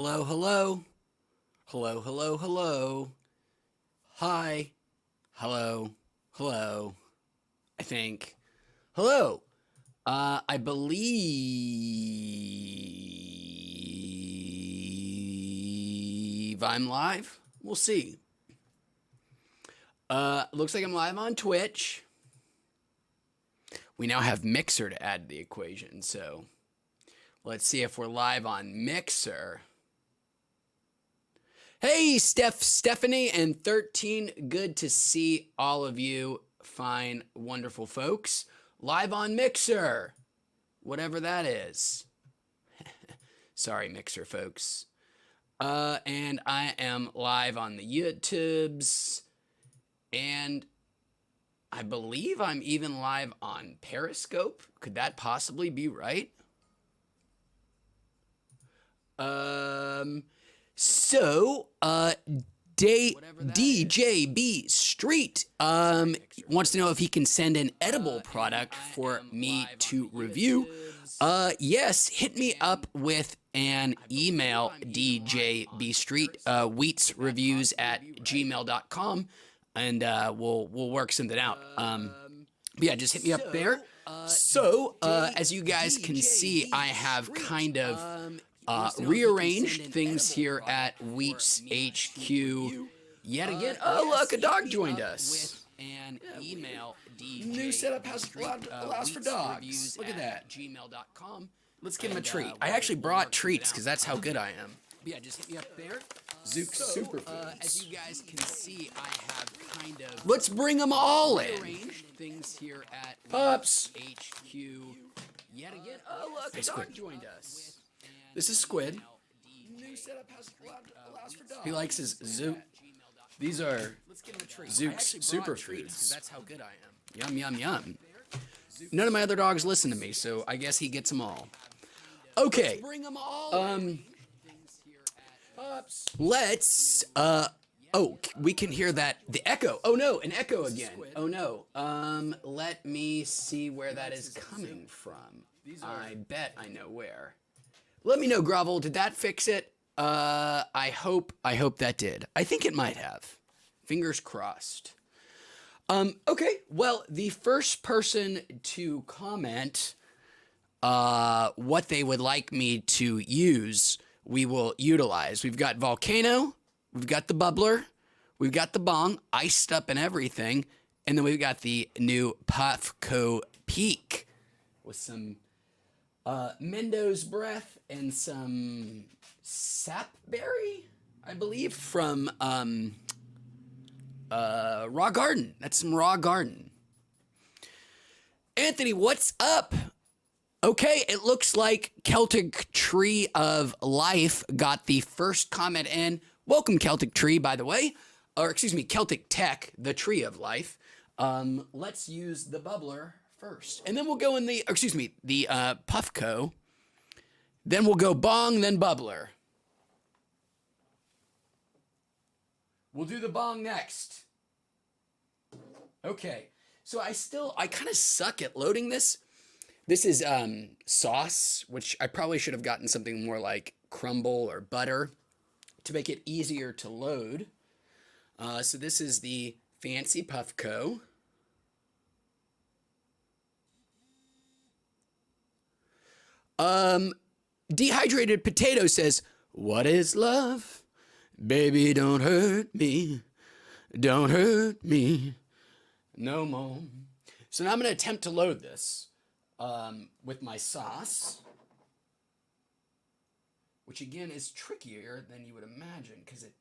Hello, hello. Hello, hello, hello. Hi. Hello. Hello. I think. Hello. I believe I'm live. We'll see. Looks like I'm live on Twitch. We now have Mixer to add to the equation, so let's see if we're live on Mixer. Hey, Stephanie, and 13. Good to see all of you fine, wonderful folks. Live on Mixer, whatever that is. Sorry, Mixer folks. And I am live on the YouTubes, and I believe I'm even live on Periscope. Could that possibly be right? So, DJB Street wants to know if he can send an edible product for me to review. Yes, hit me up with an email, DJB Street, wheatsreviews@gmail.com, and we'll work something out. But yeah, just hit me up there. So, as you guys can see, I have kind of rearranged things here at Wheats HQ yet again. Oh, look, a dog joined us. An email new setup allows for dogs. Look at that. Gmail.com. Let's give him a treat. I actually brought treats because that's how good I am. Yeah, just hit me up there. Zook Superfoods. As you guys can see, I have kind of let's bring them all in. Things here at Pups HQ yet again. Oh, look, a dog joined us. This is Squid. New setup allows for dogs. He likes his Zook. These are Zook's Superfoods. That's how good I am. Yum, yum, yum. None of my other dogs listen to me, so I guess he gets them all. Okay. Let's, oh, we can hear that, the echo. Oh no, an echo again. Oh no. Let me see where that is coming from. I bet I know where. Let me know, Grovel. Did that fix it? I hope that did. I think it might have. Fingers crossed. Okay. Well, the first person to comment what they would like me to use, we will utilize. We've got Volcano, we've got the bubbler, we've got the bong, iced up and everything, and then we've got the new Puffco Peak with some Mendo's breath and some sapberry, I believe, from Raw Garden. That's some Raw Garden. Anthony, what's up? Okay, it looks like Celtic Tree of Life got the first comment in. Welcome, Celtic Tree, by the way. Or, excuse me, Celtic Tech, the Tree of Life. Let's use the bubbler first. And then we'll go in the, excuse me, the Puffco. Then we'll go bong, then bubbler. We'll do the bong next. Okay. So I kind of suck at loading this. This is sauce, which I probably should have gotten something more like crumble or butter to make it easier to load. So this is the fancy Puffco. Dehydrated Potato says, "What is love? Baby, don't hurt me. Don't hurt me no more." So now I'm going to attempt to load this with my sauce, which again is trickier than you would imagine because it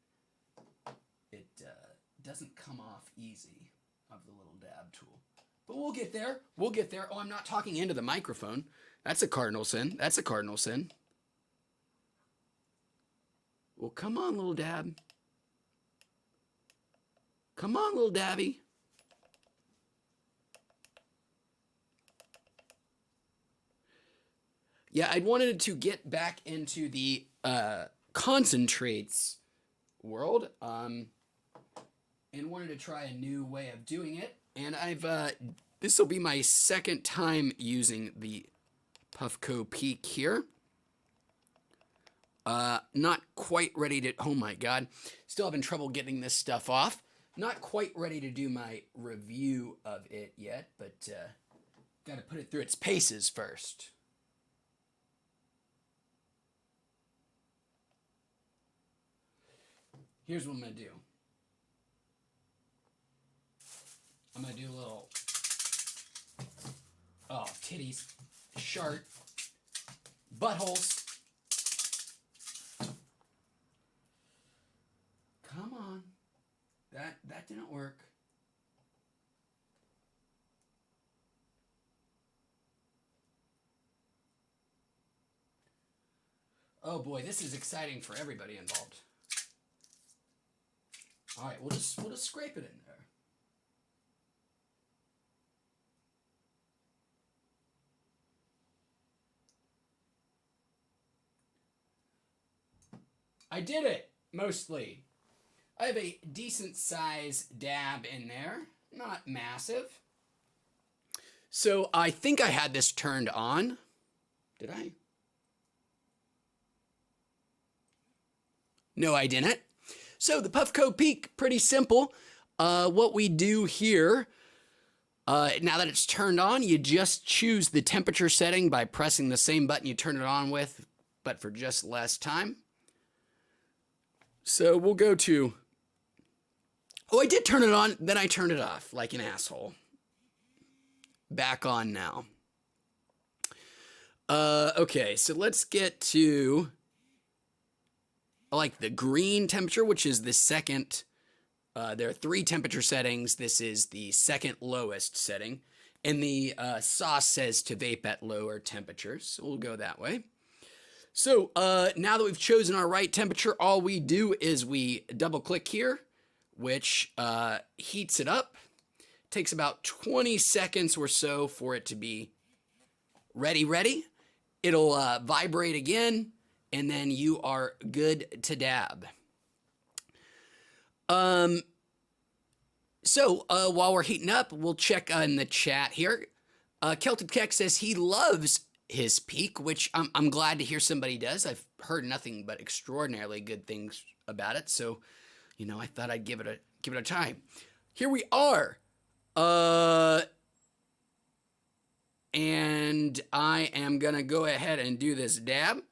doesn't come off easy of the little dab tool. But we'll get there. We'll get there. Oh, I'm not talking into the microphone. That's a cardinal sin. That's a cardinal sin. Well, come on, little dab. Come on, little dabby. Yeah, I wanted to get back into the concentrates world and wanted to try a new way of doing it. And this will be my second time using the Puffco Peak here. Not quite ready to, oh my God. Still having trouble getting this stuff off. Not quite ready to do my review of it yet, but got to put it through its paces first. Here's what I'm going to do. I'm going to do a little, oh, titties, shark, buttholes. Come on. That didn't work. Oh boy, this is exciting for everybody involved. All right, we'll just scrape it in there. I did it, mostly. I have a decent size dab in there, not massive. So I think I had this turned on. Did I? No, I didn't. So the Puffco Peak, pretty simple. What we do here, now that it's turned on, you just choose the temperature setting by pressing the same button you turn it on with, but for just less time. So we'll go to, oh, I did turn it on, then I turned it off like an asshole. Back on now. Okay, so let's get to, like, the green temperature, which is the second. There are 3 temperature settings. This is the second lowest setting. And the sauce says to vape at lower temperatures. So we'll go that way. So now that we've chosen our right temperature, all we do is we double click here, which heats it up. Takes about 20 seconds or so for it to be ready. It'll vibrate again, and then you are good to dab. So while we're heating up, we'll check in the chat here. Celtic Keck says he loves his Peak, which I'm glad to hear somebody does. I've heard nothing but extraordinarily good things about it, so you know I thought I'd give it a try. Here we are, and I am gonna go ahead and do this dab.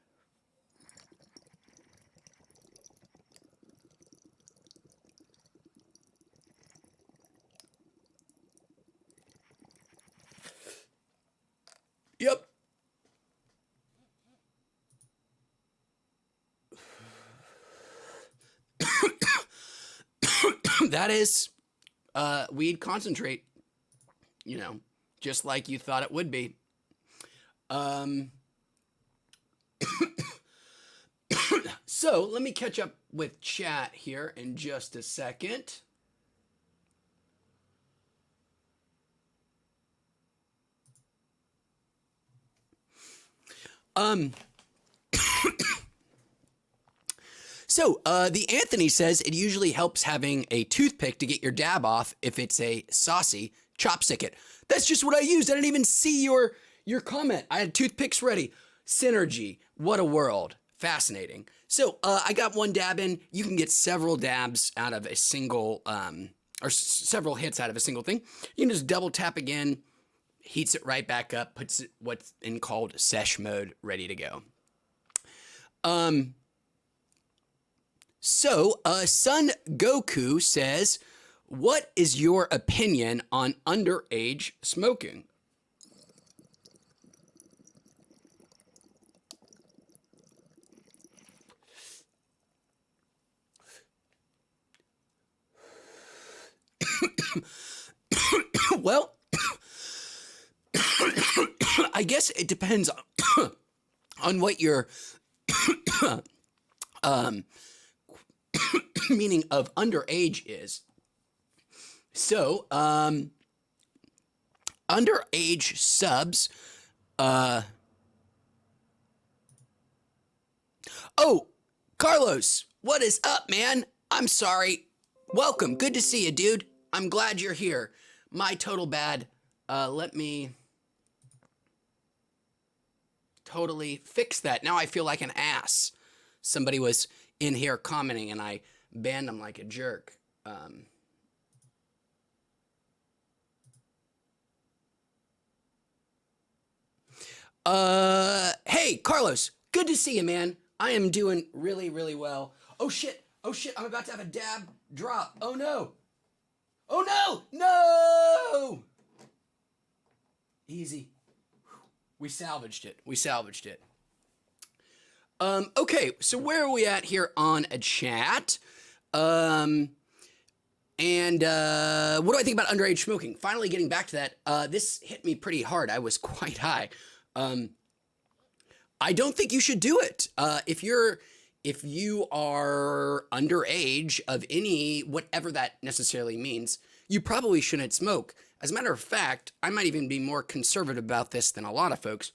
Yep. That is weed concentrate, you know, just like you thought it would be. So let me catch up with chat here in just a second. So, the Anthony says it usually helps having a toothpick to get your dab off if it's a saucy chopstick it. That's just what I used. I didn't even see your comment. I had toothpicks ready. Synergy. What a world. Fascinating. So, I got one dab in. You can get several dabs out of a single, or several hits out of a single thing. You can just double tap again, heats it right back up, puts it what's in called sesh mode, ready to go. So, Son Goku says, what is your opinion on underage smoking? Well, I guess it depends on what your meaning of underage is. So, underage subs, oh, Carlos, what is up, man? I'm sorry. Welcome. Good to see you, dude. I'm glad you're here. My total bad. Let me totally fix that. Now I feel like an ass. Somebody was in here commenting and I banned them like a jerk. Hey, Carlos, good to see you, man. I am doing really, really well. Oh shit, I'm about to have a dab drop. Oh no. Oh no, no! Easy. We salvaged it. Okay, so where are we at here on a chat? And what do I think about underage smoking? Finally getting back to that. This hit me pretty hard. I was quite high. I don't think you should do it. If you are underage of any, whatever that necessarily means, you probably shouldn't smoke. As a matter of fact, I might even be more conservative about this than a lot of folks.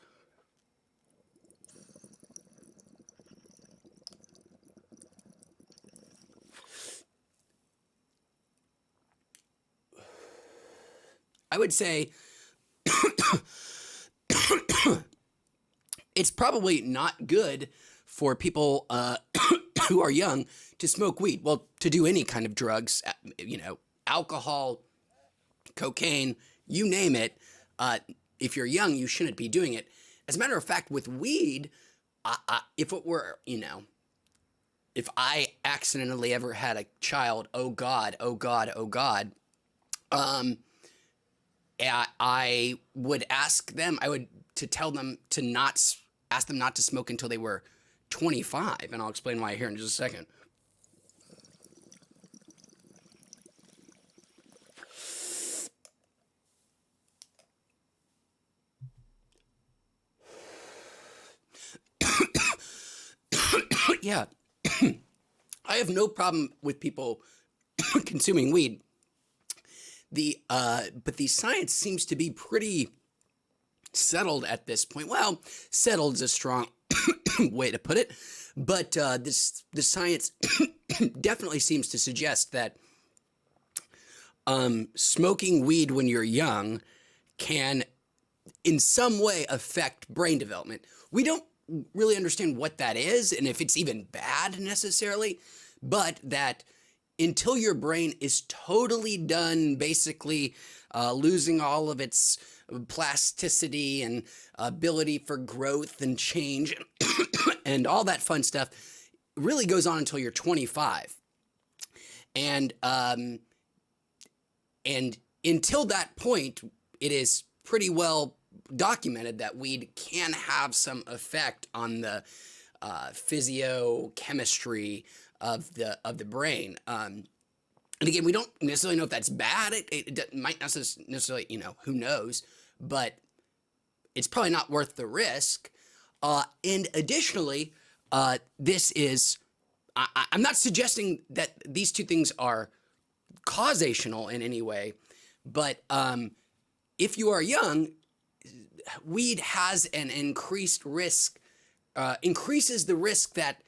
I would say it's probably not good for people who are young to smoke weed. Well, to do any kind of drugs, alcohol, cocaine, you name it. If you're young, you shouldn't be doing it. As a matter of fact, with weed, if it were, if I accidentally ever had a child, oh God, I would ask them, tell them to not ask them not to smoke until they were 25, and I'll explain why here in just a second. Yeah, I have no problem with people consuming weed. But the science seems to be pretty settled at this point. Well, settled is a strong way to put it, but the science definitely seems to suggest that smoking weed when you're young can in some way affect brain development. We don't really understand what that is and if it's even bad necessarily, but that until your brain is totally done basically losing all of its plasticity and ability for growth and change and all that fun stuff really goes on until you're 25. And until that point, it is pretty well documented that weed can have some effect on the physiochemistry of the brain. And again, we don't necessarily know if that's bad. It might not necessarily, who knows, but it's probably not worth the risk. And additionally, this is, I'm not suggesting that these two things are causational in any way, but if you are young, weed has an increased risk, increases the risk that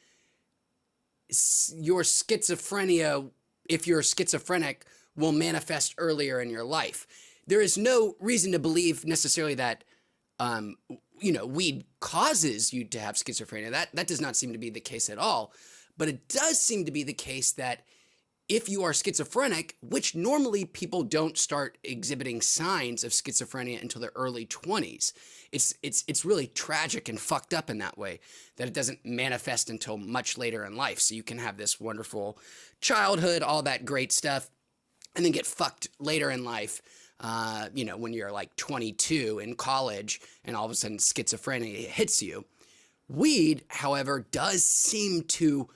your schizophrenia, if you're schizophrenic, will manifest earlier in your life. There is no reason to believe necessarily that, weed causes you to have schizophrenia. That does not seem to be the case at all. But it does seem to be the case that if you are schizophrenic, which normally people don't start exhibiting signs of schizophrenia until their early 20s. It's really tragic and fucked up in that way that it doesn't manifest until much later in life. So you can have this wonderful childhood, all that great stuff, and then get fucked later in life, when you're like 22 in college and all of a sudden schizophrenia hits you. Weed, however, does seem to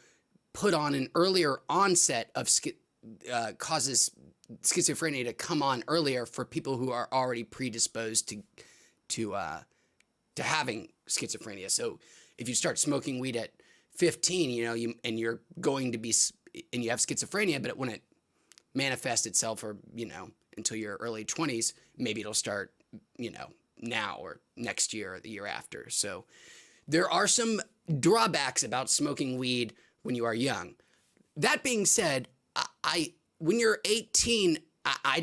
put on an earlier onset of causes schizophrenia to come on earlier for people who are already predisposed to having schizophrenia. So if you start smoking weed at 15, and you're going to be, and you have schizophrenia, but it wouldn't manifest itself or, until your early 20s, maybe it'll start, now or next year or the year after. So there are some drawbacks about smoking weed when you are young. That being said, when you're 18, I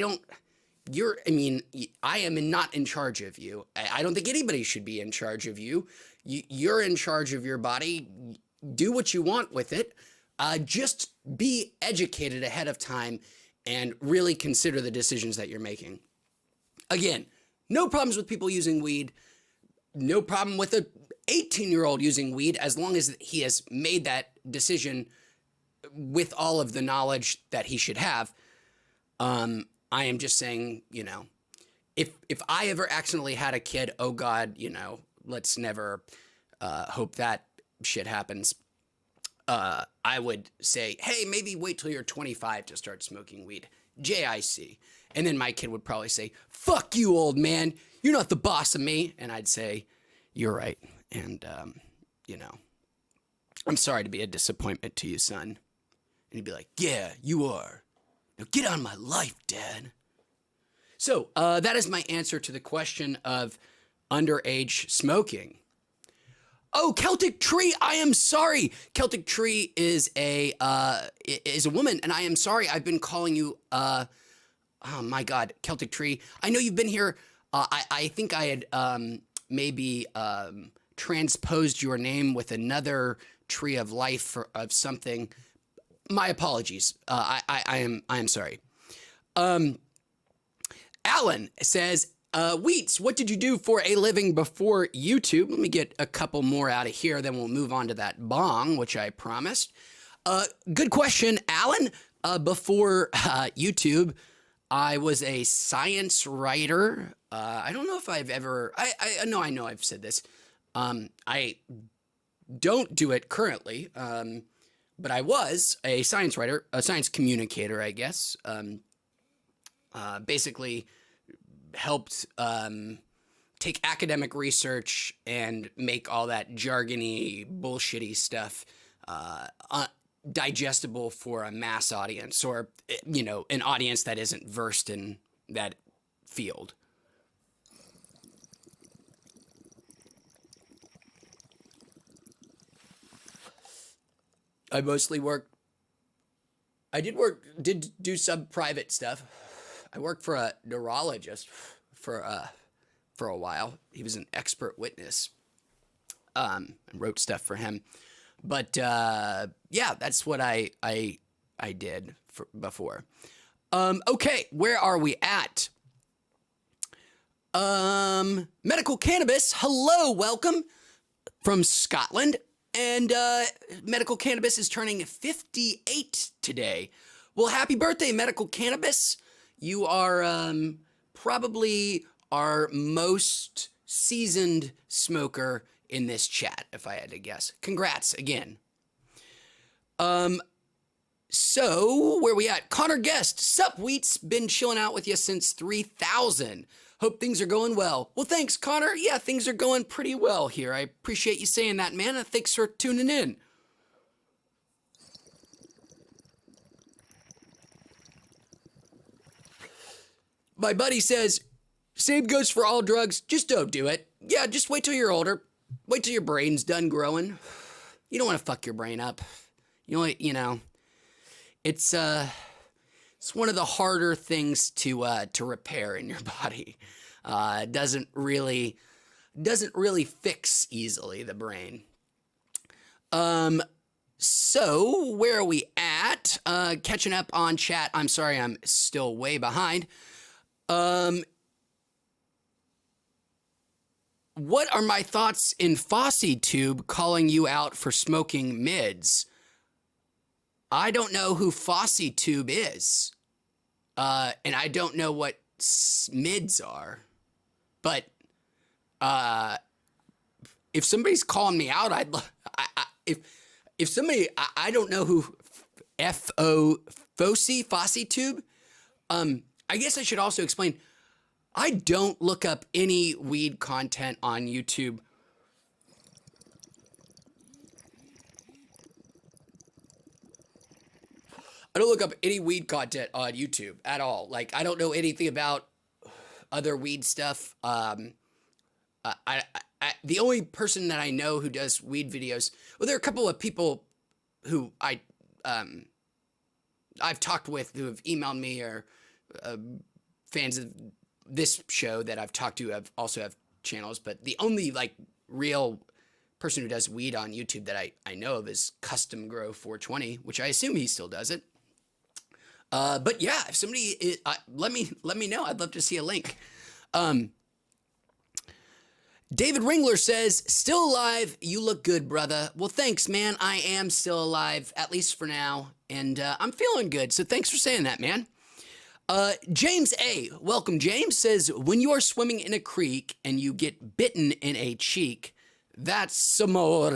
am not in charge of you. I don't think anybody should be in charge of you. You're in charge of your body. do what you want with it. Just be educated ahead of time and really consider the decisions that you're making. Again, no problems with people using weed. No problem with a 18-year-old using weed as long as he has made that decision with all of the knowledge that he should have. I am just saying, if I ever accidentally had a kid, oh God, let's never hope that shit happens. I would say, hey, maybe wait till you're 25 to start smoking weed. JIC. And then my kid would probably say, fuck you, old man. You're not the boss of me. And I'd say, you're right. And, I'm sorry to be a disappointment to you, son. And he'd be like, yeah, you are. Now get out of my life, Dad. So that is my answer to the question of underage smoking. Oh, Celtic Tree, I am sorry. Celtic Tree is a woman, and I am sorry. I've been calling you, oh my God, Celtic Tree. I know you've been here. I think I had maybe transposed your name with another tree of life of something. My apologies. I am sorry. Alan says, Wheats, what did you do for a living before YouTube? Let me get a couple more out of here, then we'll move on to that bong, which I promised. Good question, Alan. Before YouTube, I was a science writer. I don't know if I've ever, I know I've said this. I don't do it currently, but I was a science writer, a science communicator, I guess. Basically helped take academic research and make all that jargony, bullshitty stuff digestible for a mass audience or, an audience that isn't versed in that field. I mostly did do some private stuff. I worked for a neurologist for a while. He was an expert witness. And wrote stuff for him. But yeah, that's what I did before. Okay, where are we at? Medical Cannabis, hello, welcome from Scotland. And Medical Cannabis is turning 58 today. Well, happy birthday, Medical Cannabis. You are probably our most seasoned smoker in this chat, if I had to guess. Congrats again. So, where we at? Connor Guest, sup, Wheats? Been chilling out with you since 3000. Hope things are going well. Well, thanks, Connor. Yeah, things are going pretty well here. I appreciate you saying that, man. And thanks for tuning in. My buddy says, same goes for all drugs. Just don't do it. Yeah, just wait till you're older. Wait till your brain's done growing. You don't want to fuck your brain up. It's one of the harder things to repair in your body. It doesn't really fix easily, the brain. So where are we at? Catching up on chat. I'm sorry, I'm still way behind. What are my thoughts in FossyTube calling you out for smoking mids? I don't know who FossyTube is. And I don't know what mids are. But if somebody's calling me out, if somebody, I don't know who FossyTube. I guess I should also explain, I don't look up any weed content on YouTube. I don't look up any weed content on YouTube at all. Like, I don't know anything about other weed stuff. The only person that I know who does weed videos, well, there are a couple of people who I've talked with who have emailed me or fans of this show that I've talked to also have channels, but the only like real person who does weed on YouTube that I know of is Custom Grow 420, which I assume he still does it. But yeah, if somebody let me know. I'd love to see a link. David Ringler says, still alive. You look good, brother. Well, thanks, man. I am still alive, at least for now. And I'm feeling good. So thanks for saying that, man. James A. Welcome, James. Says, when you are swimming in a creek and you get bitten in a cheek, that's amore.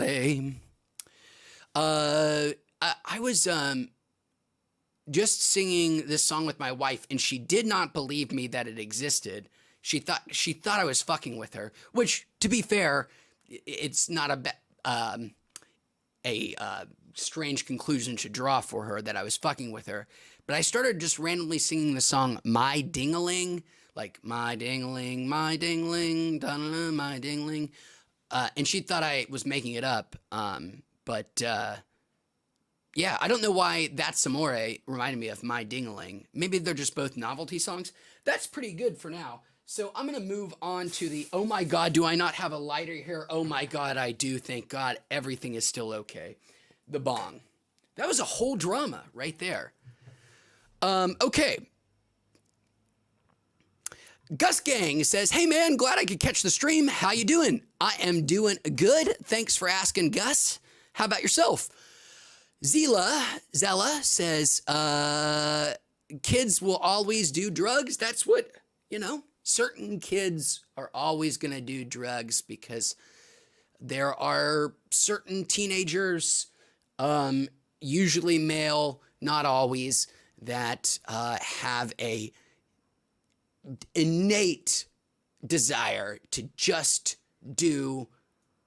I was just singing this song with my wife, and she did not believe me that it existed. She thought I was fucking with her, which, to be fair, it's not a strange conclusion to draw for her that I was fucking with her. But I started just randomly singing the song "My Ding-a-ling," like "My ding-a-ling, my ding-a-ling, da-da-da, my ding-a-ling," and she thought I was making it up. Yeah, I don't know why "That's Amore" reminded me of "My Ding-a-ling." Maybe they're just both novelty songs. That's pretty good for now. So I'm going to move on to the, oh my God, do I not have a lighter here? Oh my God, I do. Thank God everything is still okay. The bong. That was a whole drama right there. Okay. Gus Gang says, hey man, glad I could catch the stream. How you doing? I am doing good. Thanks for asking, Gus. How about yourself? Zella says, kids will always do drugs. That's what, certain kids are always going to do drugs because there are certain teenagers, usually male, not always, that have a innate desire to just do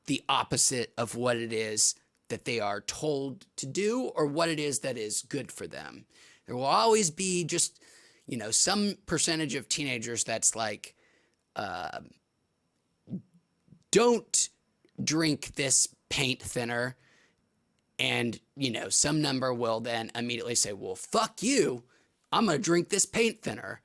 the opposite of what it is that they are told to do or what it is that is good for them. There will always be just, some percentage of teenagers that's like, don't drink this paint thinner. And, some number will then immediately say, well, fuck you. I'm going to drink this paint thinner.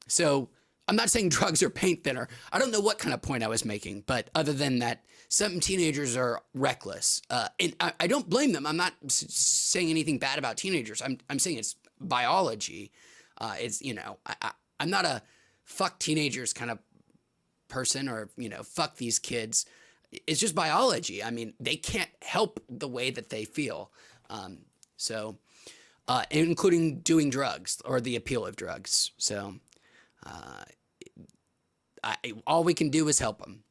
So I'm not saying drugs are paint thinner. I don't know what kind of point I was making, but other than that, some teenagers are reckless. And I don't blame them. I'm not saying anything bad about teenagers. I'm saying it's biology. I'm not a fuck teenagers kind of person or, fuck these kids. It's just biology. I mean, they can't help the way that they feel. Including doing drugs or the appeal of drugs. So, all we can do is help them.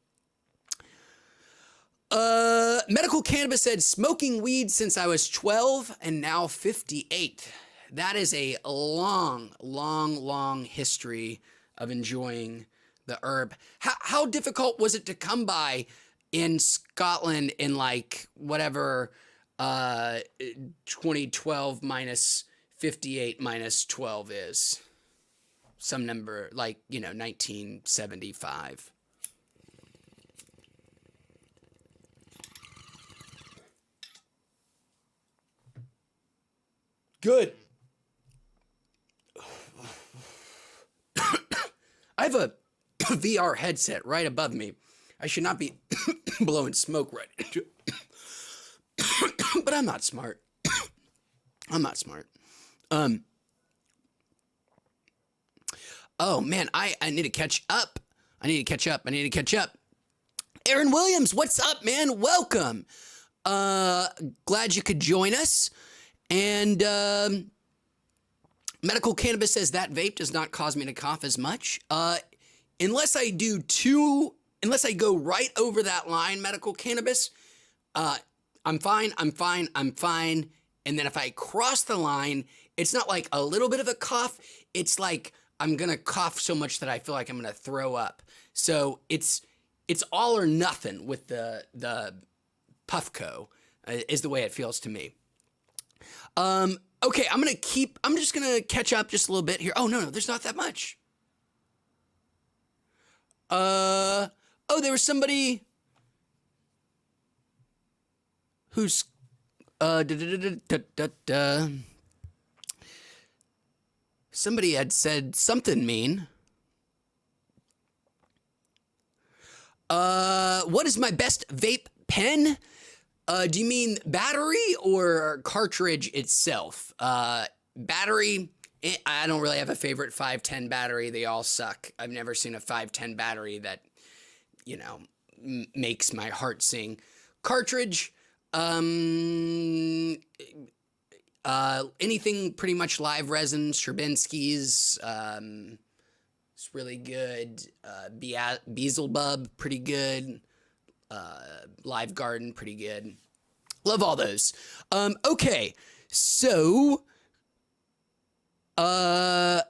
Medical Cannabis said, smoking weed since I was 12 and now 58. That is a long, long, long history of enjoying the herb. How difficult was it to come by in Scotland in like whatever 2012 minus 58 minus 12 is? Some number like, 1975. Good. I have a VR headset right above me. I should not be blowing smoke right into it. But I'm not smart. I'm not smart. Oh man, I need to catch up. I need to catch up. Aaron Williams, what's up, man? Welcome. Glad you could join us. And Medical Cannabis says that vape does not cause me to cough as much. Unless I go right over that line, Medical Cannabis, I'm fine. And then if I cross the line, it's not like a little bit of a cough. It's like I'm going to cough so much that I feel like I'm going to throw up. So it's all or nothing with the Puffco is the way it feels to me. Okay, I'm just going to catch up just a little bit here. Oh, no, there's not that much. There was somebody who's, somebody had said something mean. What is my best vape pen? Do you mean battery or cartridge itself? Battery, I don't really have a favorite 510 battery. They all suck. I've never seen a 510 battery that, you know, makes my heart sing. Cartridge, anything pretty much live resin, Stravinsky's, it's really good. Beelzebub, pretty good. Live Garden, pretty good. Love all those. Okay, so Connor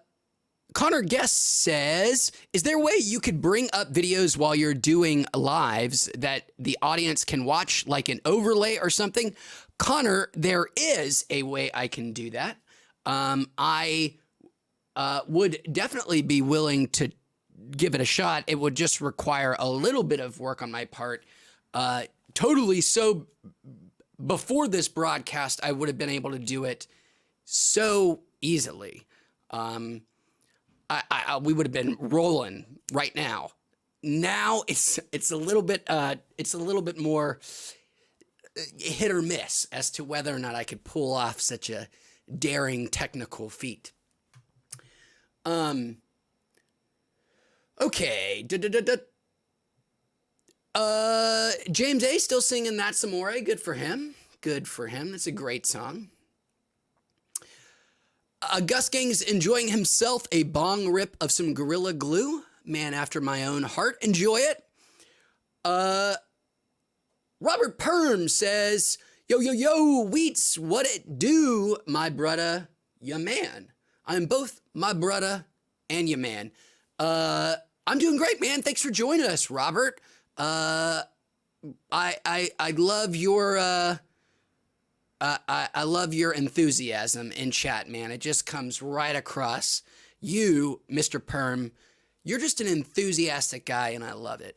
Guest says, is there a way you could bring up videos while you're doing lives that the audience can watch, like an overlay or something? Connor, there is a way I can do that. I would definitely be willing to give it a shot. It would just require a little bit of work on my part. Totally. So before this broadcast, I would have been able to do it so easily. We would have been rolling right now. Now it's a little bit more hit or miss as to whether or not I could pull off such a daring technical feat. Okay. James A. still singing That's Amore. Good for him. Good for him. That's a great song. Gus Gang's enjoying himself a bong rip of some Gorilla Glue. Man after my own heart. Enjoy it. Robert Perm says, yo, Wheats, what it do, my brother, ya man. I'm both my brother and ya man. I'm doing great, man. Thanks for joining us, Robert. I love your I love your enthusiasm in chat, man. It just comes right across. You, Mr. Perm, you're just an enthusiastic guy, and I love it.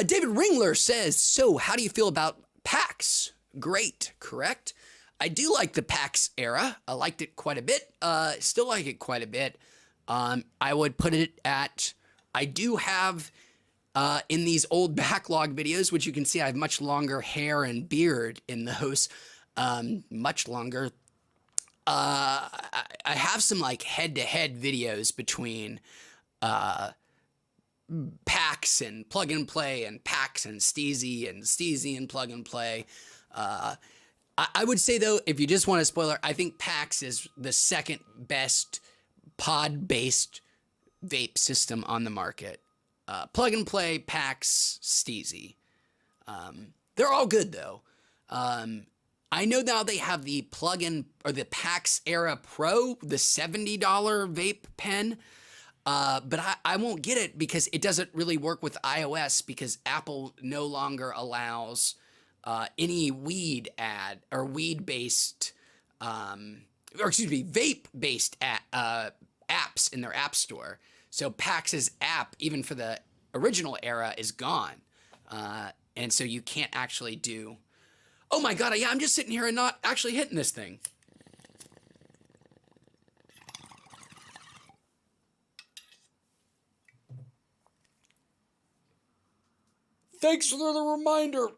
David Ringler says, so how do you feel about PAX? Great, correct? I do like the PAX era. I liked it quite a bit. Still like it quite a bit. I would put it at, I do have, in these old backlog videos, which you can see I have much longer hair and beard in those, much longer. I have some like head-to-head videos between PAX and Plug and Play and PAX and Steezy and Plug and Play. I would say, though, if you just want a spoiler, I think PAX is the second best pod-based vape system on the market. Plug and Play, PAX, Steezy. They're all good, though. I know now they have the plug-in or the PAX Era Pro, the $70 vape pen. But I won't get it because it doesn't really work with iOS because Apple no longer allows any weed ad or weed-based, vape-based apps in their app store. So PAX's app, even for the original era, is gone. And so you can't actually do... Oh my God, yeah, I'm just sitting here and not actually hitting this thing. Thanks for the reminder,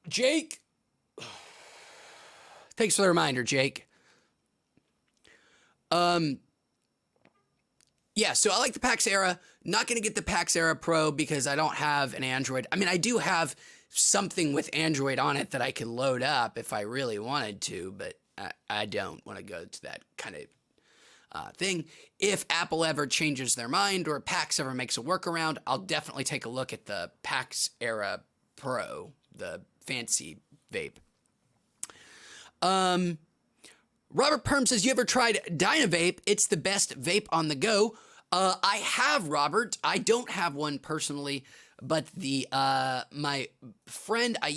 Jake. Thanks for the reminder, Jake. Yeah, so I like the PAX Era. Not going to get the PAX Era Pro because I don't have an Android. I mean, I do have something with Android on it that I could load up if I really wanted to, but I don't want to go to that kind of thing. If Apple ever changes their mind or PAX ever makes a workaround, I'll definitely take a look at the PAX Era Pro, the fancy vape. Robert Perm says, you ever tried Dynavape? It's the best vape on the go. I have, Robert. I don't have one personally, but the my friend I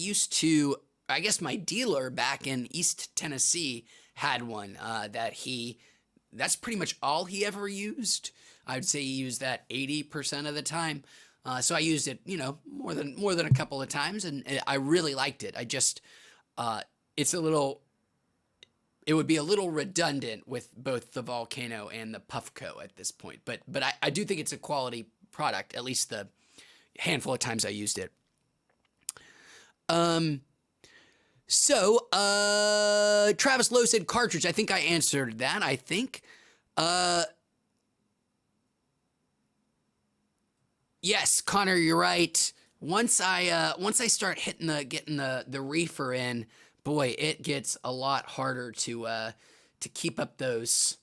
guess my dealer back in East Tennessee had one that's pretty much all he ever used. I would say he used that 80% of the time. So I used it, more than a couple of times, and I really liked it. I just, it would be a little redundant with both the Volcano and the Puffco at this point. But I do think it's a quality product, at least the handful of times I used it. Travis Lowe said cartridge. I think I answered that. I think. Yes, Connor, you're right. Once I start getting the reefer in, boy, it gets a lot harder to keep up those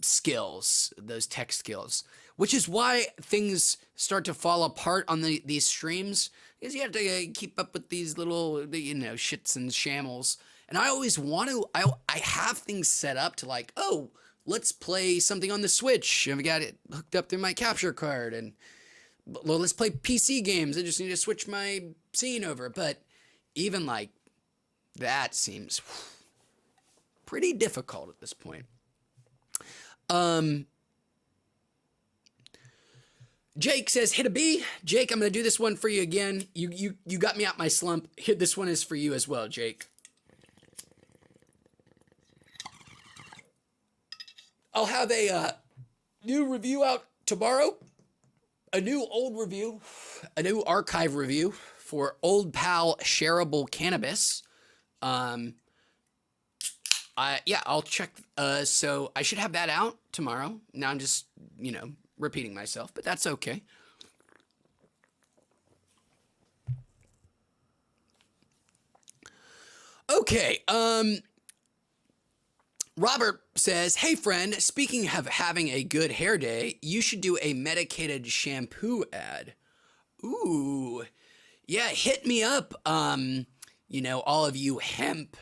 skills, those tech skills, which is why things start to fall apart on these streams, is you have to keep up with these little, shits and shambles. And I always want to, I have things set up to like, oh, let's play something on the Switch. I've got it hooked up through my capture card, and well, let's play PC games. I just need to switch my scene over. But even like that seems pretty difficult at this point. Jake says, hit a B. Jake, I'm going to do this one for you again. You got me out my slump. This one is for you as well, Jake. I'll have a new review out tomorrow. A new archive review for Old Pal Shareable Cannabis. I'll check. So I should have that out tomorrow. Now I'm just, repeating myself, but that's okay. Okay. Robert says, hey friend, speaking of having a good hair day, you should do a medicated shampoo ad. Ooh. Yeah, hit me up. All of you hemp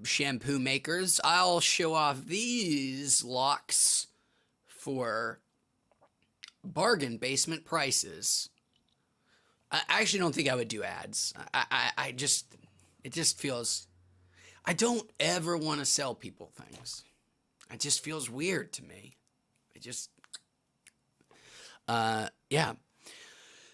shampoo makers. I'll show off these locks for bargain basement prices. I actually don't think I would do ads. It just feels, I don't ever want to sell people things. It just feels weird to me. Yeah.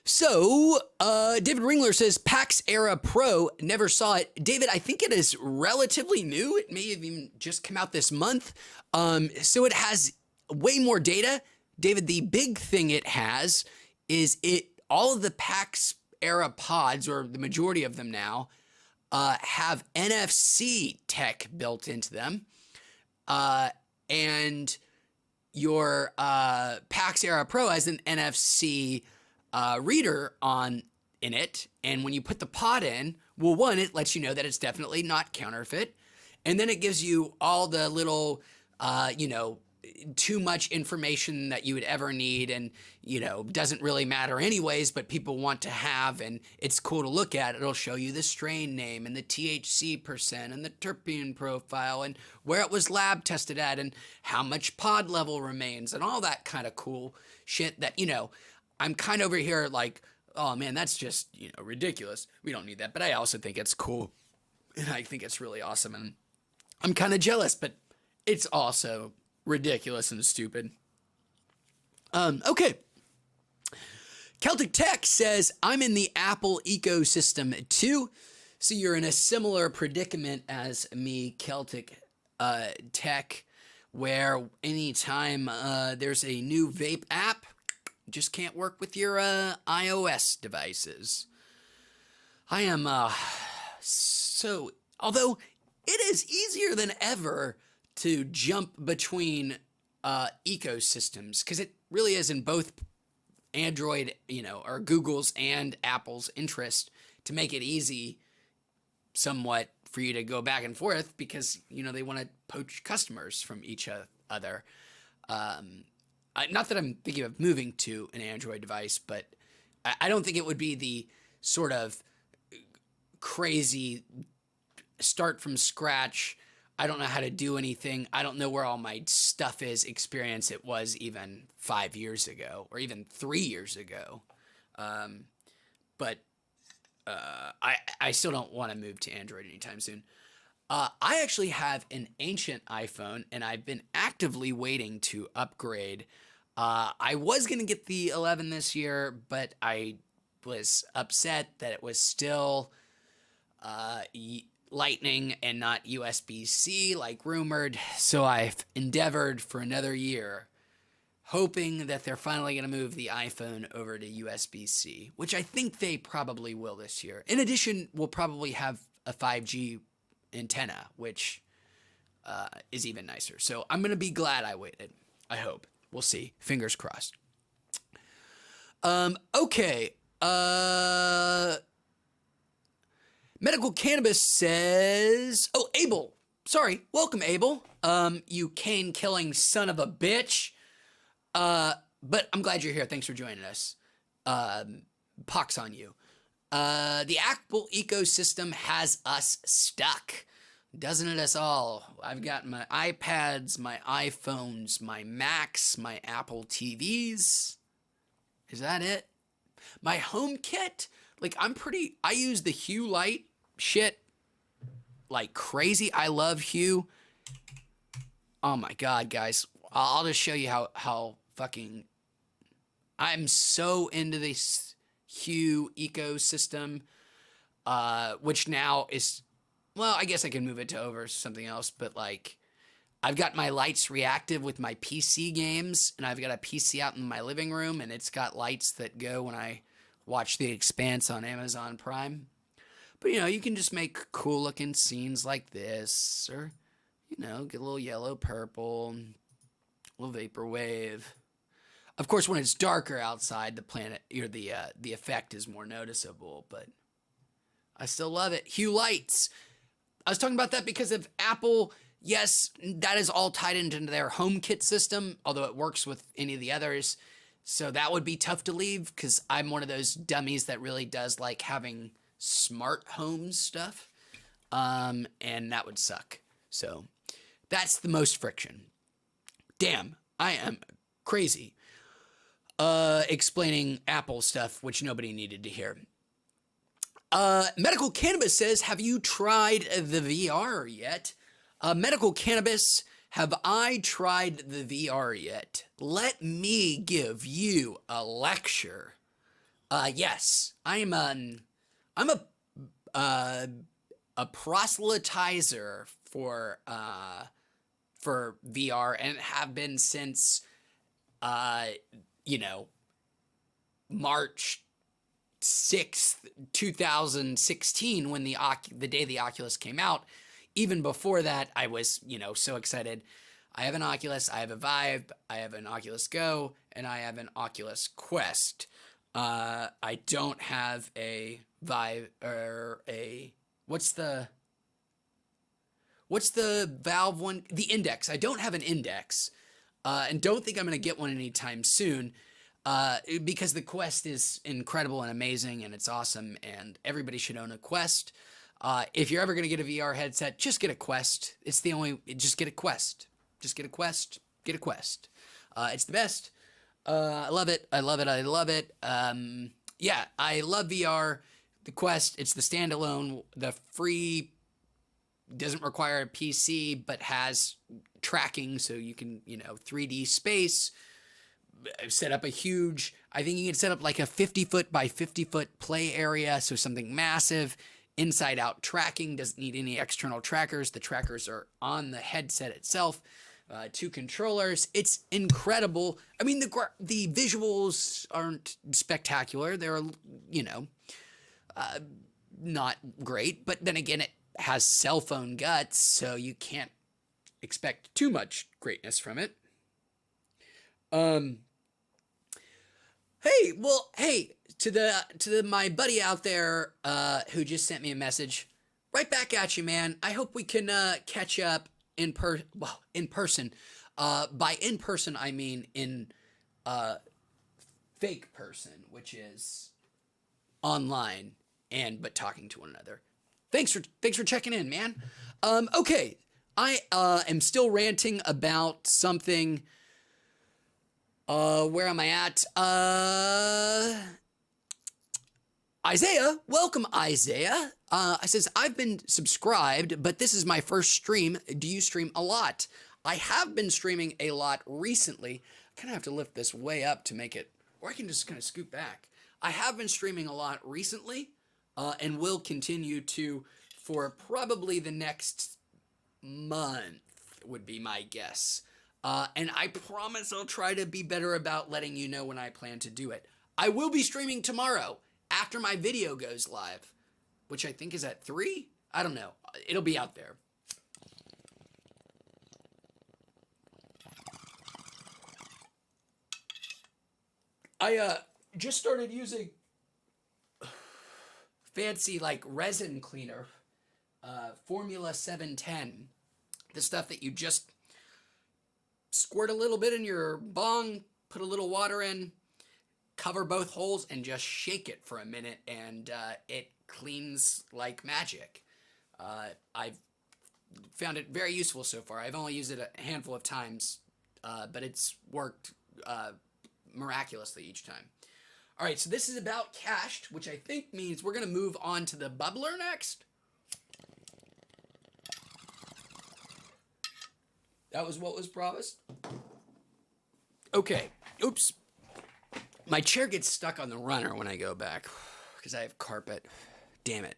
So, David Ringler says, PAX Era Pro, never saw it. David, I think it is relatively new. It may have even just come out this month. So it has way more data. David, the big thing it has is all of the PAX Era pods, or the majority of them now, have NFC tech built into them. And your PAX Era Pro has an NFC reader in it, and when you put the pod in, well, one, it lets you know that it's definitely not counterfeit, and then it gives you all the little, too much information that you would ever need, and doesn't really matter anyways, but people want to have, and it's cool to look at. It'll show you the strain name and the THC percent and the terpene profile and where it was lab tested at and how much pod level remains and all that kind of cool shit that I'm kind of over here like, oh man, that's just, ridiculous. We don't need that. But I also think it's cool. And I think it's really awesome. And I'm kind of jealous, but it's also ridiculous and stupid. Okay. Celtic Tech says, I'm in the Apple ecosystem too. So you're in a similar predicament as me, Celtic Tech, where anytime there's a new vape app, just can't work with your iOS devices. I am although it is easier than ever to jump between ecosystems, because it really is in both Android, or Google's and Apple's interest to make it easy somewhat for you to go back and forth, because they want to poach customers from each other. Not that I'm thinking of moving to an Android device, but I don't think it would be the sort of crazy start from scratch, I don't know how to do anything, I don't know where all my stuff is experience it was even 5 years ago or even 3 years ago. But I still don't want to move to Android anytime soon. I actually have an ancient iPhone, and I've been actively waiting to upgrade. I was going to get the 11 this year, but I was upset that it was still Lightning and not USB-C like rumored, so I've endeavored for another year hoping that they're finally going to move the iPhone over to USB-C, which I think they probably will this year. In addition, we'll probably have a 5G antenna, which is even nicer. So I'm going to be glad I waited. I hope. We'll see. Fingers crossed. Okay. Medical Cannabis says, oh, Abel. Sorry. Welcome, Abel. You cane-killing son of a bitch. But I'm glad you're here. Thanks for joining us. Pox on you. The Apple ecosystem has us stuck. Doesn't it us all? I've got my iPads, my iPhones, my Macs, my Apple TVs. Is that it? My HomeKit? Like, I use the Hue light shit like crazy. I love Hue. Oh my God, guys. I'll just show you how fucking... I'm so into this Hue ecosystem, which now is... Well, I guess I can move it to over something else, but like, I've got my lights reactive with my PC games, and I've got a PC out in my living room, and it's got lights that go when I watch The Expanse on Amazon Prime. But, you know, you can just make cool looking scenes like this, or, you know, get a little yellow, purple, a little vaporwave. Of course, when it's darker outside, the effect is more noticeable, but I still love it. Hue lights. I was talking about that because of Apple. Yes, that is all tied into their HomeKit system, although it works with any of the others. So that would be tough to leave because I'm one of those dummies that really does like having smart home stuff. And that would suck. So that's the most friction. Damn, I am crazy. Explaining Apple stuff, which nobody needed to hear. Medical Cannabis says, have you tried the VR yet? Medical Cannabis, have I tried the VR yet? Let me give you a lecture. Yes, I'm a proselytizer for VR and have been since, March 6th, 2016, when the day the Oculus came out. Even before that, I was, so excited. I have an Oculus, I have a Vive, I have an Oculus Go, and I have an Oculus Quest. I don't have a Vive or what's the Valve one? The Index. I don't have an Index, and don't think I'm going to get one anytime soon. Because the Quest is incredible and amazing and it's awesome and everybody should own a Quest. If you're ever going to get a VR headset, just get a Quest. Just get a Quest. Just get a Quest. Get a Quest. It's the best. I love it. I love it. I love it. Yeah, I love VR. The Quest, it's the standalone, the free, doesn't require a PC, but has tracking so you can, 3D space. Set up I think you can set up like a 50-foot by 50-foot play area, so something massive. Inside out tracking, doesn't need any external trackers. The trackers are on the headset itself. 2 controllers. It's incredible. I mean, the visuals aren't spectacular. They're, not great. But then again, it has cell phone guts, so you can't expect too much greatness from it. Hey, to my buddy out there, who just sent me a message, right back at you, man. I hope we can, catch up in person. By in person, I mean in, fake person, which is online but talking to one another. Thanks for checking in, man. Okay. I, am still ranting about something. Where am I at? Isaiah, welcome, Isaiah. I says, I've been subscribed, but this is my first stream. Do you stream a lot? I have been streaming a lot recently. I kind of have to lift this way up to make it, or I can just kind of scoot back. I have been streaming a lot recently, and will continue to for probably the next month, would be my guess. And I promise I'll try to be better about letting you know when I plan to do it. I will be streaming tomorrow after my video goes live, which I think is at 3. I don't know. It'll be out there. I just started using fancy like resin cleaner, Formula 710. The stuff that you just squirt a little bit in your bong, put a little water in, cover both holes, and just shake it for a minute, and it cleans like magic. I've found it very useful so far. I've only used it a handful of times, but it's worked miraculously each time. All right, so this is about cached, which I think means we're going to move on to the bubbler next. That was what was promised. Okay. Oops. My chair gets stuck on the runner when I go back because I have carpet. Damn it.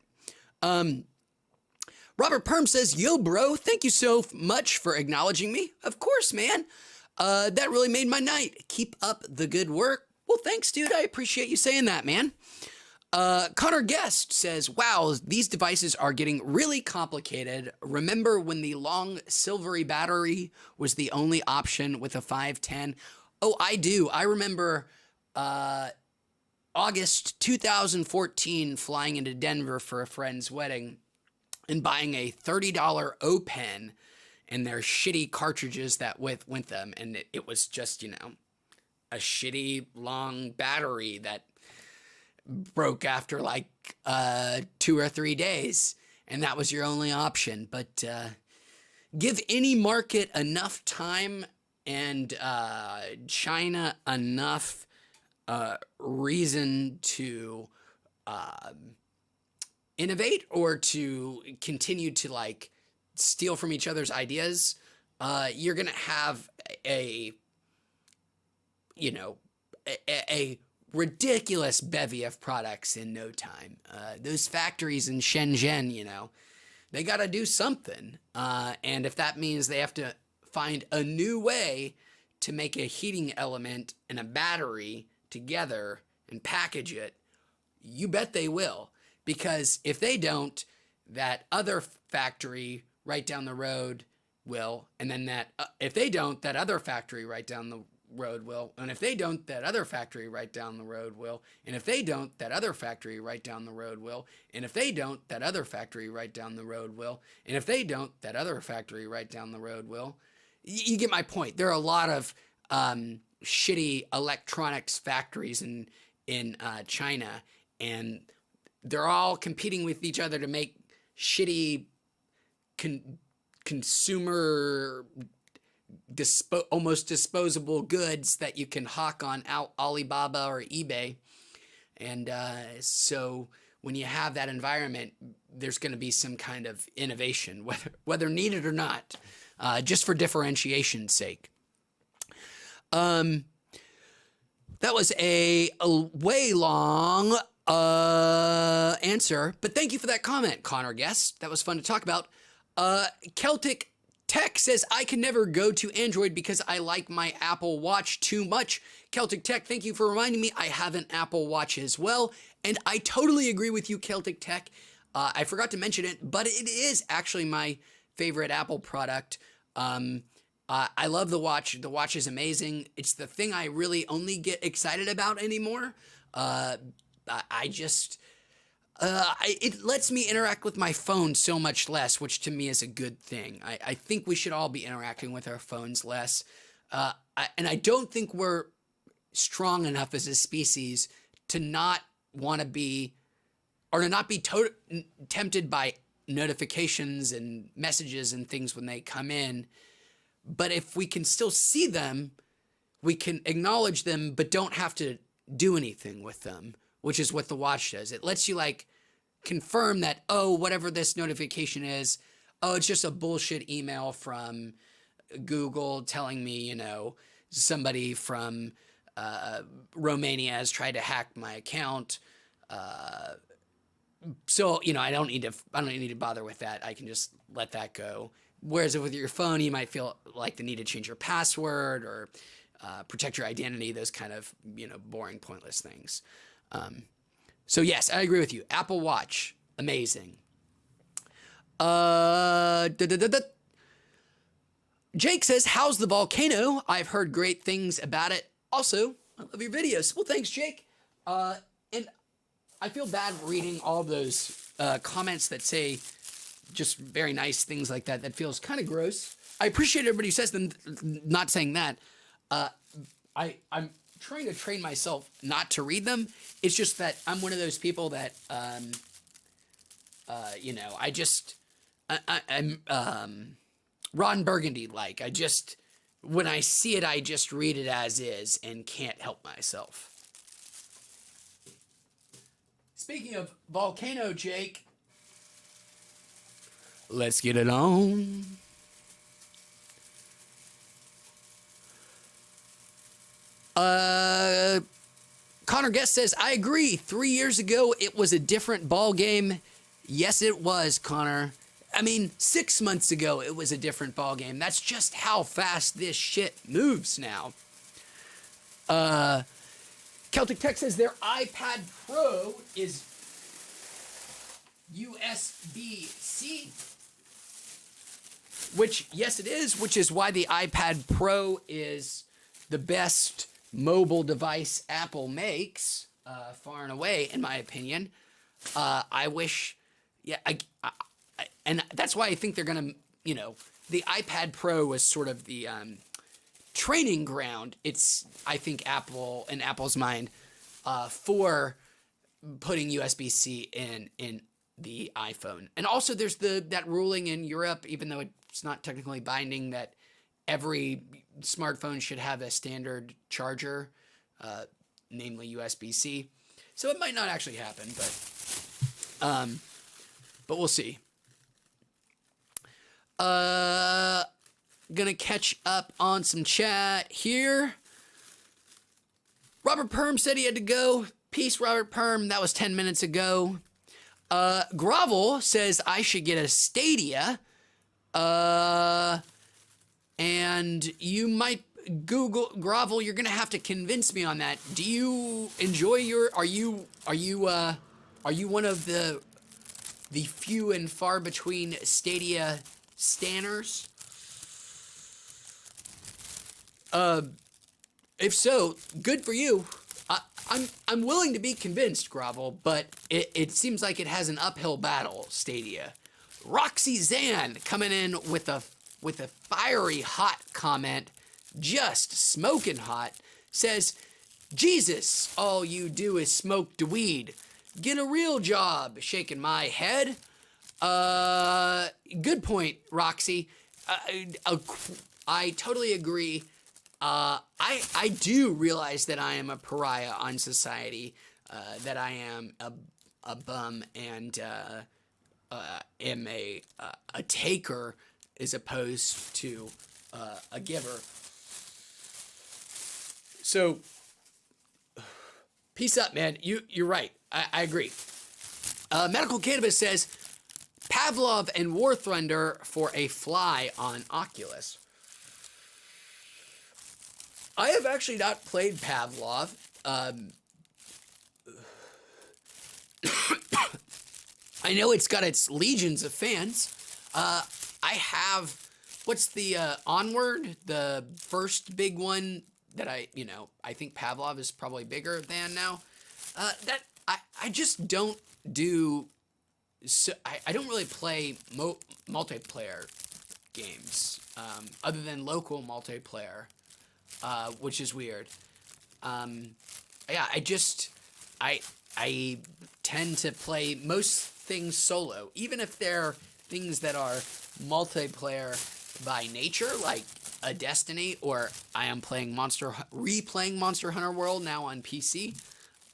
Robert Perm says, yo, bro, thank you so much for acknowledging me. Of course, man. That really made my night. Keep up the good work. Well, thanks, dude. I appreciate you saying that, man. Connor Guest says, wow, these devices are getting really complicated. Remember when the long silvery battery was the only option with a 510? Oh, I do. I remember August 2014 flying into Denver for a friend's wedding and buying a $30 O pen and their shitty cartridges that went them. And it was just, you know, a shitty long battery that broke after like 2 or 3 days, and that was your only option. But give any market enough time and China enough reason to innovate or to continue to like steal from each other's ideas, you're gonna have a ridiculous bevy of products in no time. Those factories in Shenzhen, you know, they got to do something. And if that means they have to find a new way to make a heating element and a battery together and package it, you bet they will. Because if they don't, that other factory right down the road will. And then if they don't, that other factory right down the road will. And if they don't, that other factory right down the road will. And if they don't, that other factory right down the road will. And if they don't, that other factory right down the road will. And if they don't, that other factory right down the road will. You get my point. There are a lot of shitty electronics factories in China, and they're all competing with each other to make shitty consumer almost disposable goods that you can hawk on Alibaba or eBay. And so when you have that environment, there's going to be some kind of innovation, whether needed or not, just for differentiation's sake. That was a way long answer, but thank you for that comment, Connor Guest. That was fun to talk about. Celtic Tech says, I can never go to Android because I like my Apple Watch too much. Celtic Tech, thank you for reminding me. I have an Apple Watch as well, and I totally agree with you, Celtic Tech. I forgot to mention it, but it is actually my favorite Apple product. I love the watch. The watch is amazing. It's the thing I really only get excited about anymore. It lets me interact with my phone so much less, which to me is a good thing. I think we should all be interacting with our phones less. And I don't think we're strong enough as a species to not want to be, or to not be tempted by notifications and messages and things when they come in. But if we can still see them, we can acknowledge them, but don't have to do anything with them, which is what the watch does. It lets you like confirm that, oh, whatever this notification is, oh, it's just a bullshit email from Google telling me, you know, somebody from Romania has tried to hack my account. So, you know, I don't need to bother with that. I can just let that go. Whereas with your phone, you might feel like the need to change your password or protect your identity, those kind of, boring, pointless things. So yes, I agree with you. Apple Watch, amazing. Jake says, how's the Volcano? I've heard great things about it. Also, I love your videos. Well, thanks, Jake. And I feel bad reading all those comments that say just very nice things like that. That feels kind of gross. I appreciate everybody who says them, not saying that. I'm trying to train myself not to read them. It's just that I'm one of those people that, I'm Ron Burgundy-like. When I see it, I just read it as is and can't help myself. Speaking of Volcano, Jake, let's get it on. Connor Guest says, I agree. 3 years ago, it was a different ball game. Yes, it was, Connor. 6 months ago, it was a different ball game. That's just how fast this shit moves now. Celtic Tech says their iPad Pro is USB-C. Which, yes, it is, which is why the iPad Pro is the best mobile device Apple makes, far and away, in my opinion. I wish, and that's why I think they're going to, the iPad Pro was sort of the training ground. It's, I think, Apple, in Apple's mind, for putting USB-C in the iPhone. And also there's that ruling in Europe, even though it's not technically binding, that every smartphone should have a standard charger, namely USB-C. So it might not actually happen, but we'll see. Gonna catch up on some chat here. Robert Perm said he had to go. Peace, Robert Perm. That was 10 minutes ago. Grovel says I should get a Stadia. And you might Google Grovel. You're gonna have to convince me on that. Do you enjoy are you one of the few and far between Stadia stanners? If so, good for you. I'm willing to be convinced, Grovel, but it seems like it has an uphill battle, Stadia. Roxy Zan coming in with a fiery hot comment, just smoking hot, says, Jesus, all you do is smoke the weed. Get a real job. Shaking my head. Good point, Roxy. I totally agree. I do realize that I am a pariah on society, that I am a bum and am a taker as opposed to a giver. So, peace up, man. You're right. I agree. Medical Cannabis says Pavlov and War Thunder for a fly on Oculus. I have actually not played Pavlov. I know it's got its legions of fans. I have, what's the Onward, the first big one that I think Pavlov is probably bigger than now. That I just don't do. So I don't really play multiplayer games other than local multiplayer. Which is weird. Yeah, I tend to play most things solo, even if they're things that are multiplayer by nature, like a Destiny, or I am playing replaying Monster Hunter World now on PC.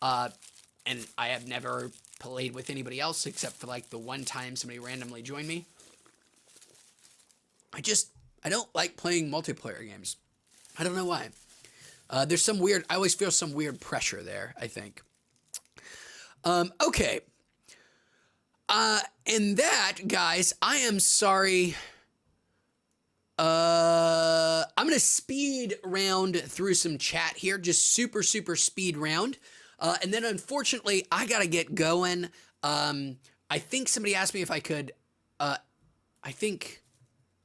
And I have never played with anybody else except for like the one time somebody randomly joined me. I don't like playing multiplayer games. I don't know why. There's some weird, I always feel some weird pressure there, I think. Okay. And that, guys, I am sorry I'm going to speed round through some chat here, just super speed round. And then unfortunately, I got to get going. I think somebody asked me if I could,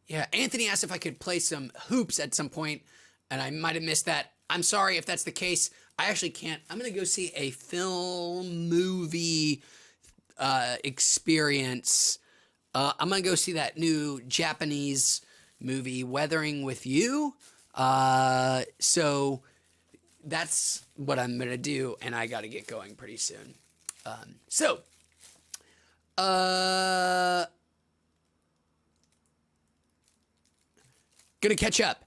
Anthony asked if I could play some hoops at some point, and I might have missed that. I'm sorry if that's the case. I actually can't. I'm going to go see a film movie experience. I'm going to go see that new Japanese movie, Weathering with You. So that's what I'm going to do, and I got to get going pretty soon. Gonna catch up.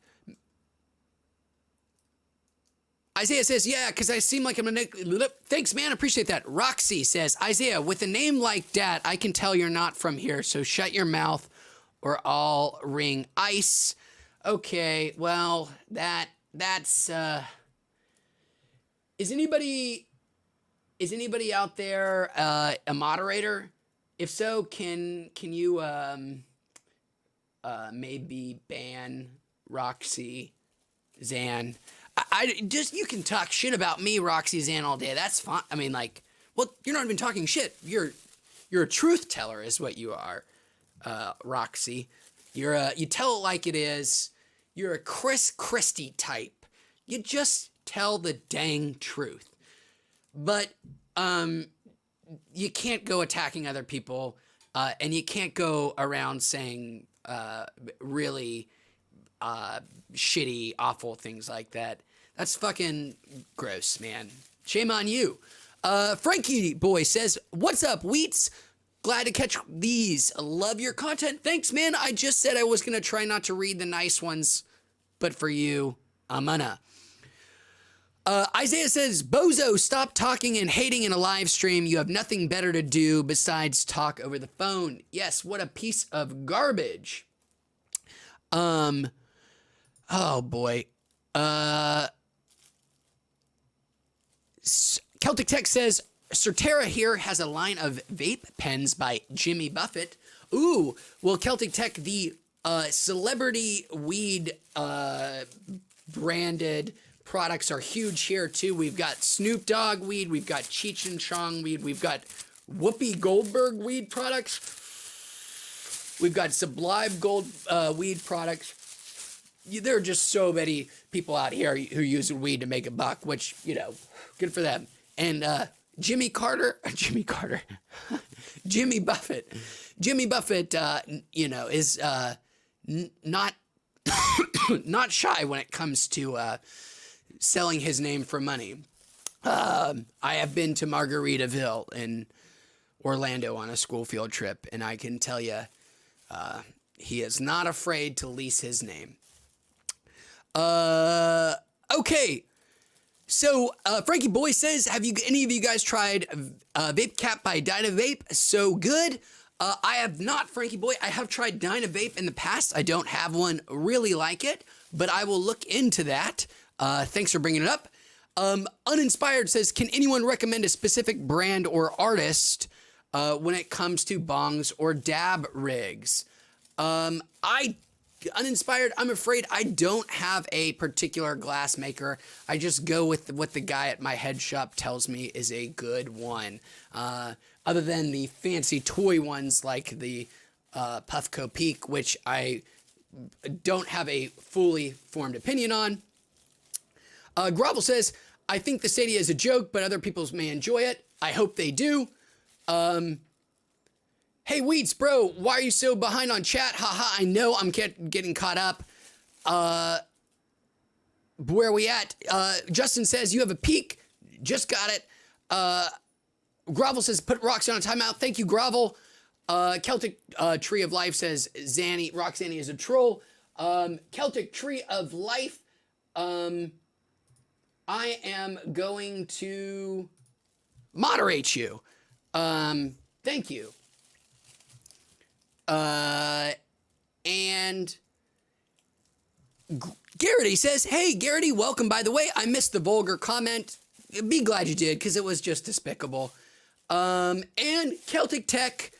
Isaiah says, yeah, because I seem like I'm gonna... Thanks, man. Appreciate that. Roxy says, Isaiah, with a name like that, I can tell you're not from here, so shut your mouth or I'll ring ice. Okay, well, that's... Is anybody out there a moderator? If so, can you maybe ban Roxy Zan? I just, you can talk shit about me, Roxy Zan, all day. That's fine. I mean, like, well, you're not even talking shit. You're a truth teller, is what you are, Roxy. You tell it like it is. You're a Chris Christie type. You just tell the dang truth. But you can't go attacking other people, and you can't go around saying really shitty, awful things like that. That's fucking gross, man. Shame on you. Frankie Boy says, what's up, Wheats? Glad to catch these. Love your content. Thanks, man. I just said I was going to try not to read the nice ones, but for you, I'm gonna. Isaiah says, Bozo, stop talking and hating in a live stream. You have nothing better to do besides talk over the phone. Yes, what a piece of garbage. Oh boy. Celtic Tech says, Certera here has a line of vape pens by Jimmy Buffett. Ooh, well, Celtic Tech, the celebrity weed branded products are huge here too. We've got Snoop Dogg weed, we've got Cheech and Chong weed, we've got Whoopi Goldberg weed products, we've got Sublime Gold weed products. There are just so many people out here who use weed to make a buck, which, you know, good for them. And Jimmy Buffett, you know, is not not shy when it comes to selling his name for money. I have been to Margaritaville in Orlando on a school field trip, and I can tell you, he is not afraid to lease his name. Okay. So, Frankie Boy says, have any of you guys tried Vape Cap by Dynavape? So good. I have not, Frankie Boy. I have tried Dynavape in the past. I don't have one really like it, but I will look into that. Thanks for bringing it up. Uninspired says, can anyone recommend a specific brand or artist when it comes to bongs or dab rigs? Uninspired, I'm afraid I don't have a particular glass maker. I just go with what the guy at my head shop tells me is a good one. Other than the fancy toy ones like the Puffco Peak, which I don't have a fully formed opinion on. Grovel says, I think the Stadia is a joke, but other people may enjoy it. I hope they do. Hey, Weeds, bro, why are you so behind on chat? Haha, I know I'm getting caught up. Where are we at? Justin says, you have a peak. Just got it. Grovel says, put Roxanne on timeout. Thank you, Grovel. Celtic Tree of Life says, Roxanne is a troll. Celtic Tree of Life, I am going to moderate you. Thank you. And Garrity says, hey, Garrity, welcome, by the way. I missed the vulgar comment. Be glad you did, because it was just despicable. And Celtic Tech,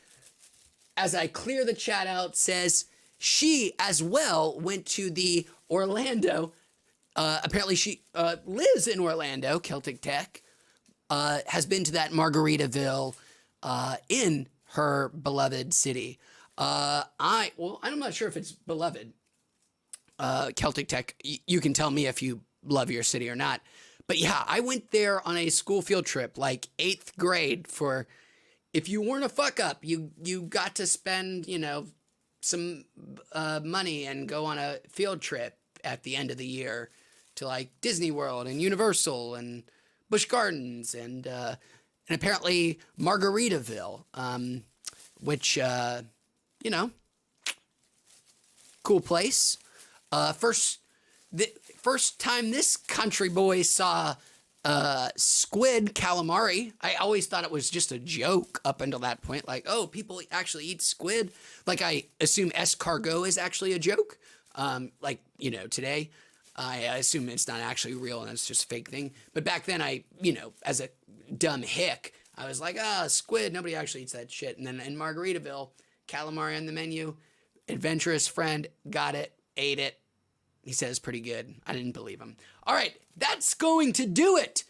as I clear the chat out, says, she as well went to the Orlando. Apparently, she lives in Orlando, Celtic Tech. Has been to that Margaritaville in her beloved city. I'm not sure if it's beloved. Celtic Tech, you can tell me if you love your city or not. But yeah, I went there on a school field trip, like 8th grade. For if you weren't a fuck up, you got to spend, some money and go on a field trip at the end of the year to like Disney World and Universal and Busch Gardens and apparently Margaritaville, which cool place. First time this country boy saw squid calamari. I always thought it was just a joke up until that point. Like, oh, people actually eat squid. Like, I assume escargot is actually a joke. Today, I assume it's not actually real and it's just a fake thing. But back then, as a dumb hick, I was like, squid, nobody actually eats that shit. And then in Margaritaville, calamari on the menu, adventurous friend, got it, ate it. He says pretty good. I didn't believe him. All right, that's going to do it.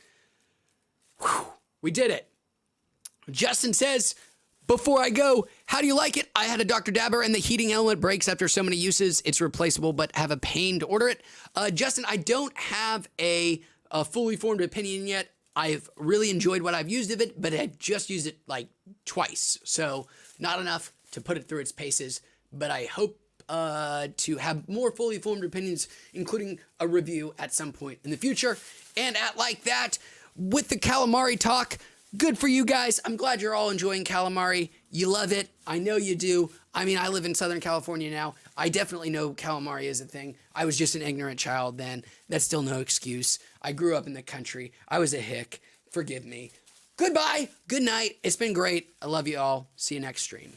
Whew, we did it. Justin says, before I go, how do you like it? I had a Dr. Dabber and the heating element breaks after so many uses. It's replaceable, but have a pain to order it. Justin, I don't have a fully formed opinion yet. I've really enjoyed what I've used of it, but I've just used it like twice. So not enough to put it through its paces, but I hope to have more fully formed opinions, including a review at some point in the future. And at like that, with the calamari talk, good for you guys. I'm glad you're all enjoying calamari. You love it. I know you do. I mean, I live in Southern California now. I definitely know calamari is a thing. I was just an ignorant child then. That's still no excuse. I grew up in the country. I was a hick. Forgive me. Goodbye. Good night. It's been great. I love you all. See you next stream.